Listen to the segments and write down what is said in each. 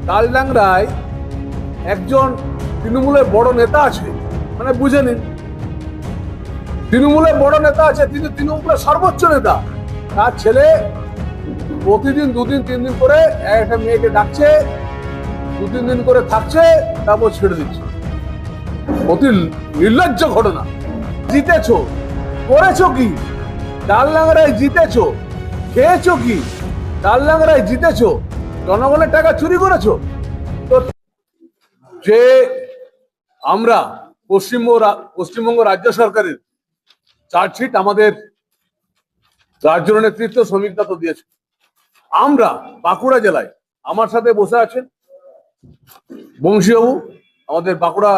তালডাংরায় একজন তৃণমূলের বড় নেতা আছে, মানে বুঝে নিন তৃণমূলের বড় নেতা আছে, তিনি তৃণমূলের সর্বোচ্চ নেতা। তার ছেলে প্রতিদিন 2 দিন 3 দিন করে একটা মেয়েকে ডাকছে, 2-3 দিন করে থাকছে, তারপর ছেড়ে দিচ্ছে। অতি নির্লজ্জ ঘটনা। জিতেছো, করেছো কি? তালডাংরায় জিতেছো, খেয়েছো কি? তালডাংরায় জিতেছো, জনগণের টাকা চুরি করেছো। তো যে আমরা পশ্চিমবঙ্গ রাজ্য সরকারের চার্জশিট আমাদের রাজ্য নেতৃত্ব শ্রমিকরা তো দিয়েছে। আমরা বাঁকুড়া জেলায়, আমার সাথে বসে আছেন বংশীবাবু, আমাদের বাঁকুড়া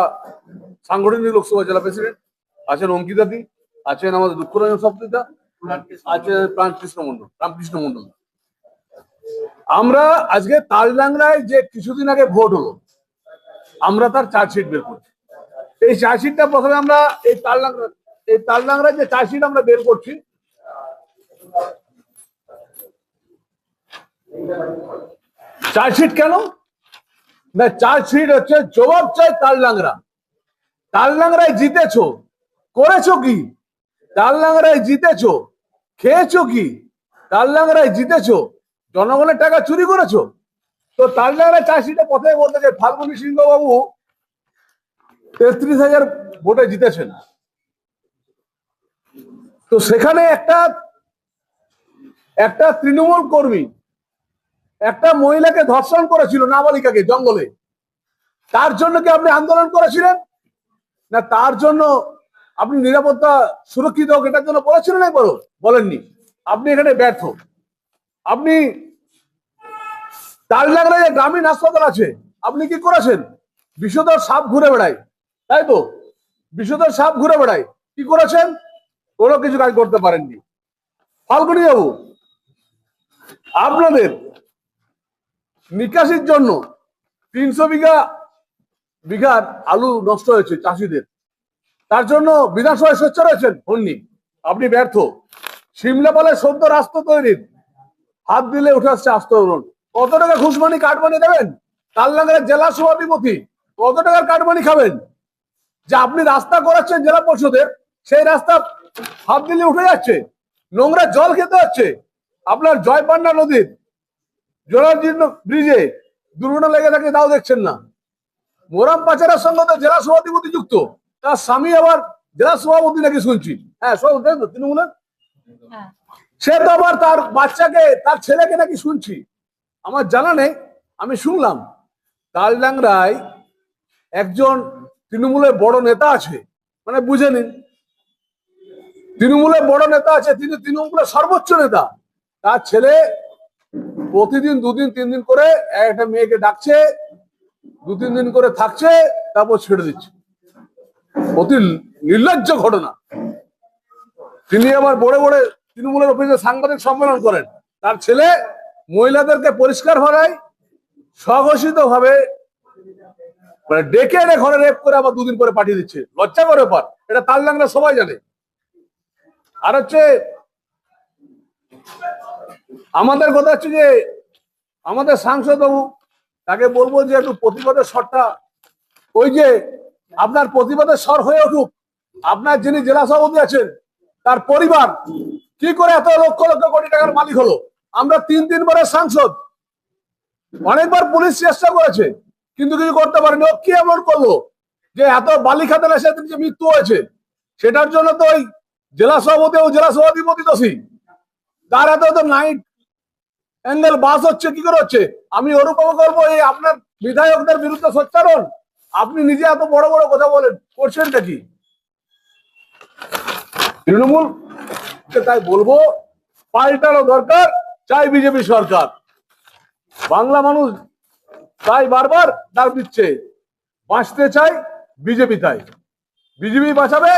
সাংগঠনিক লোকসভা জেলা প্রেসিডেন্ট, আছেন অঙ্কিতাদি, আছেন আমাদের দুঃখরঞ্জন সপ্তাহ, আছে রামকৃষ্ণ মন্ডল। আমরা আজকে তালডাংরায় যে কিছুদিন আগে ভোট হলো, আমরা তার চার্জশিট বের করছি। এই চার্জশিটটা প্রথমে আমরা এই তালডাংরায় যে চার্জশিট আমরা বের করছি, চার্জশিট কেন না, চার্জশিট হচ্ছে জবাব চাই তালডাংরা। তালডাংরায় জিতেছো, করেছো কি? তালডাংরায় জিতেছো, খেয়েছো কি? তালডাংরায় জিতেছো, জনগণের টাকা চুরি করেছো। তো তালডাংরায় চার্জশিটে প্রথমে বলতে চাই, ফাল্গুনী সিংহ বাবু 33,000 ভোটে জিতেছেন। তো সেখানে একটা তৃণমূল কর্মী একটা মহিলাকে ধর্ষণ করেছিল, নাবালিকাকে, জঙ্গলে। তার জন্য কি আপনি আন্দোলন করেছিলেন? না তার জন্য আপনি নিরাপত্তা সুরক্ষিত হোক এটার জন্য বলেছিলেন? একবারও বলেননি। আপনি এখানে ব্যর্থ। আপনি তালডাংরায় যে গ্রামীণ হাসপাতাল আছে, আপনি কি করেছেন? বিষধর সাপ ঘুরে বেড়ায়, তাই তো? বিষধর সাপ ঘুরে বেড়ায়, কি করেছেন? কোনো কিছু কাজ করতে পারেননি। ফাল্গুনী বাবু, আপনাদের নিকাশির জন্য 300 বিঘার আলু নষ্ট হয়েছে চাষিদের, তার জন্য বিধানসভায় সোচ্চার হয়েছেন? হননি। আপনি ব্যর্থ। সিমলাপালের সদ্য রাস্তা তৈরির হাত দিলে উঠে আসছে আস্তরণ। কত টাকা ঘুষমানি কাটমানি দেবেন? তালডাংরার জেলা সভাধিপতি কত টাকার কাটমানি খাবেন? যে আপনি রাস্তা করাচ্ছেন জেলা পরিষদের, সেই রাস্তা হাত দিলে উঠে যাচ্ছে, নোংরা জল খেতে হচ্ছে। আপনার জয়পান্ডা নদীর জরাজীর্ণ ব্রিজে দুর্ঘটনা লেগে থাকে, তাও দেখছেন না। মোরাম পাচারের সঙ্গে তো জেলা সভাধিপতি যুক্ত, তার স্বামী আবার জেলা সভাপতি নাকি শুনছি। হ্যাঁ, সব তৃণমূলের। সে তো আবার তার বাচ্চাকে, তার ছেলেকে নাকি শুনছি, আমার জানা নেই, আমি শুনলাম। তালডাংরায় একজন তৃণমূলের বড় নেতা আছে, মানে বুঝে নিন তৃণমূলের বড় নেতা আছে, তিনি তৃণমূলের সর্বোচ্চ নেতা। তার ছেলে প্রতিদিন 2-3 দিন করে একটা মেয়েকে ডাকছে, 2-3 দিন করে থাকছে, তারপর ছেড়ে দিচ্ছে। অতি নির্লজ্জ ঘটনা। তিনি আবার বড় তৃণমূলের অফিসে সাংবাদিক সম্মেলন করেন, তার ছেলে মহিলাদেরকে পরিষ্কার ভাবে স্বঘোষিত ভাবে মানে ডেকে এনে ঘরে রেপ করে আবার 2 দিন করে পাঠিয়ে দিচ্ছে। লজ্জা করে ব্যাপার, এটা তালডাংরা সবাই জানে। আর হচ্ছে আমাদের কথা হচ্ছে যে আমাদের সাংসদ বাবু, তাকে বলবো যে একটু প্রতিবাদের স্বরটা, ওই যে আপনার প্রতিবাদের স্বর হয়ে উঠুক। আপনার যিনি জেলা সভাপতি আছেন, তার পরিবার কি করে এত লক্ষ লক্ষ কোটি টাকার মালিক হলো? আমরা 3 বারের সাংসদ, অনেকবার পুলিশ চেষ্টা করেছে, কিন্তু কিছু করতে পারেনি। ও কি এমন করলো যে এত বালি খাতের এসে যে মৃত্যু হয়েছে? সেটার জন্য তো ওই জেলা সভাপতি ও জেলা সভাধিপতি দোষী। তার এত নাইট অ্যাঙ্গেল বাস হচ্ছে, কি করে হচ্ছে? আমি ওরকম করবো এই আপনার বিধায়কদের বিরুদ্ধে সোচ্চার হন। আপনি নিজে এত বড় বড় কথা বলেন, করছেনটা কি? তৃণমূল তাই বলবো, পাল্টানো দরকার, চাই বিজেপি সরকার। বাংলা মানুষ তাই বারবার ডাক দিচ্ছে, বাঁচতে চাই বিজেপি, তাই বিজেপি বাঁচাবে,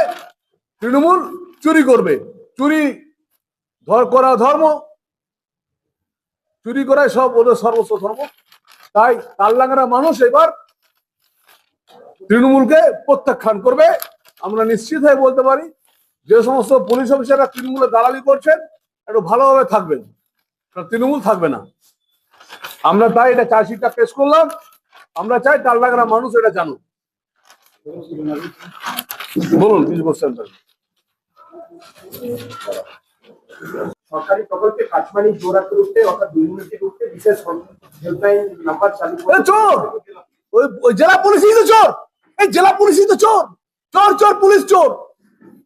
তৃণমূল চুরি করবে। চুরি করা ধর্ম, চুরি করাই সব ওদের সর্বস্ব ধর্ম। তাই তালডাংরা মানুষ এবার তৃণমূলকে প্রত্যাখ্যান করবে। আমরা নিশ্চিত হয়ে বলতে পারি, যে সমস্ত পুলিশ অফিসাররা তৃণমূলের দালালি করছেন, একটু ভালোভাবে থাকবেন, তৃণমূল থাকবে না। আমরা তাই এটা চার্জশিটটা পেশ করলাম। আমরা চাই তালডাংরা মানুষ এটা জানুক। বলুন কিছু কোশ্চেন। সরকারি প্রকল্পে কাটমানি জোড়াতে উঠতে অর্থাৎ দুর্নীতিতে উঠতে বিশেষ হেল্পলাইন নাম্বার চালু চোর ওই জেলা পুলিশই তো চোর। এই জেলা পুলিশই তো চোর। চোর চোর পুলিশ চোর।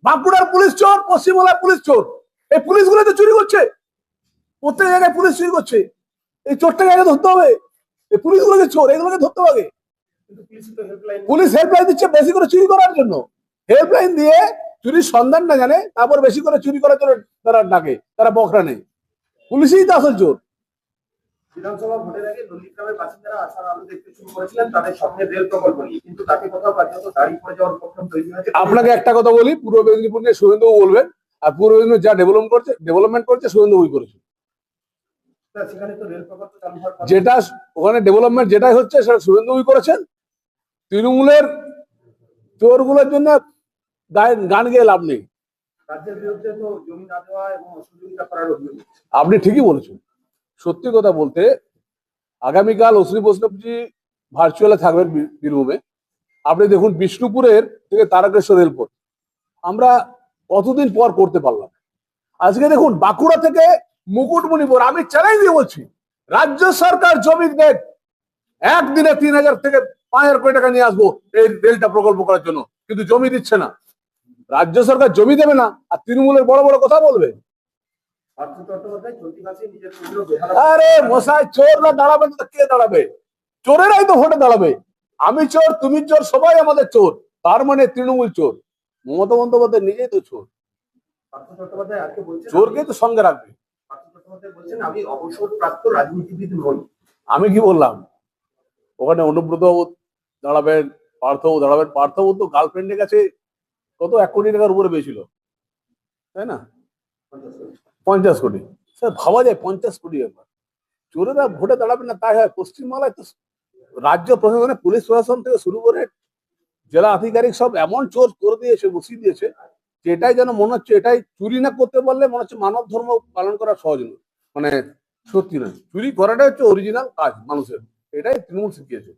বাঁকুড়ার পুলিশ চোর, পশ্চিমবাংলার পুলিশ চোর। এই পুলিশগুলো তো চুরি করছে, প্রত্যেক জায়গায় পুলিশ চুরি করছে। এই চোরটাকে আগে ধরতে হবে। এই পুলিশগুলোকে চোর, এগুলোকে ধরতে হবে। পুলিশ হেল্পলাইন দিচ্ছে বেশি করে চুরি করার জন্য। হেল্পলাইন দিয়ে চুরির সন্ধান না জানে, তারপর বেশি করে চুরি করার জন্য তারা ডাকে, তারা বকরা নেই। পুলিশই তো আসল চোর। বিধানসভা ভোটের আগে নন্দীগ্রামের বাসিন্দারা আশার আলো দেখতে শুরু করেছিলেন তাদের স্বপ্নের রেল প্রকল্প নিয়ে, কিন্তু তাকে কোথাও কার্যত দাঁড়িয়ে পড়ে যাওয়ার প্রথম তৈরি হয়েছে। আপনাকে একটা কথা বলি, পূর্ব মেদিনীপুর নিয়ে শুভেন্দুবাবু বলবেন, আর পূর্ব মেদিনীপুর যা ডেভেলপমেন্ট করছে শুভেন্দুবাবুই করেছে। সেখানে তো রেল প্রকল্প চালু হওয়ার কথা। যেটা ওখানে ডেভেলপমেন্ট যেটাই হচ্ছে সেটা শুভেন্দুবাবুই করেছেন। তৃণমূলের চোরগুলোর জন্য গান গেয়ে লাভ নেই। রাজ্যের বিরুদ্ধে তো জমি না দেওয়া এবং অসহযোগিতা করার অভিযোগ। আপনি ঠিকই বলেছেন। সত্যি কথা বলতে আগামীকাল অশ্বিনী বৈষ্ণবজি ভার্চুয়ালে থাকবেন বীরভূমে। আপনি দেখুন বিষ্ণুপুরের থেকে তারকেশ্বর রেলপথ আমরা কতদিন পর করতে পারলাম। আজকে দেখুন বাঁকুড়া থেকে মুকুটমণিপুর। আমি চ্যালেঞ্জ দিয়ে বলছি, রাজ্য সরকার জমি দেখ, একদিনে 3,000 থেকে 5,000 কোটি টাকা নিয়ে আসবো এই রেলটা প্রকল্প করার জন্য, কিন্তু জমি দিচ্ছে না। রাজ্য সরকার জমি দেবে না, আর তৃণমূলের বড় বড় কথা বলবে। আরে মশাই, চোর না দাঁড়াবে তো কে দাঁড়াবে? চোরেরাই তো ভোটে দাঁড়াবে। আমি চোর, তুমি চোর, সবাই আমাদের চোর। তার মানে তৃণমূল চোর। মমতা বন্দ্যোপাধ্যায় নিজেই তো চোর। চোরকে তো সঙ্গে রাখবে। আমি অবসরপ্রাপ্ত রাজনীতিবিদ নই। আমি কি বললাম? ওখানে অনুব্রত বাবু দাঁড়াবেন, পার্থবাবু দাঁড়াবেন। পার্থবাবু তো গার্লফ্রেন্ডের কাছে কত 1 কোটি টাকার উপরে পেয়েছিল, তাই না? 50 কোটি। স্যার ভাবা যায় 50 কোটি ব্যাপার। চোরেরা ভোটে দাঁড়াবে না তাই হয়? পশ্চিমবাংলায় তো রাজ্য প্রশাসনে পুলিশ প্রশাসন থেকে শুরু করে জেলা আধিকারিক সব এমন চোর করে দিয়েছে, বসিয়ে দিয়েছে, যে এটাই যেন মনে হচ্ছে, এটাই চুরি না করতে পারলে মনে হচ্ছে মানব ধর্ম পালন করা সহজ নয়। মানে সত্যি নয়, চুরি করাটাই হচ্ছে অরিজিনাল কাজ মানুষের। এটাই তৃণমূল শিখিয়েছে।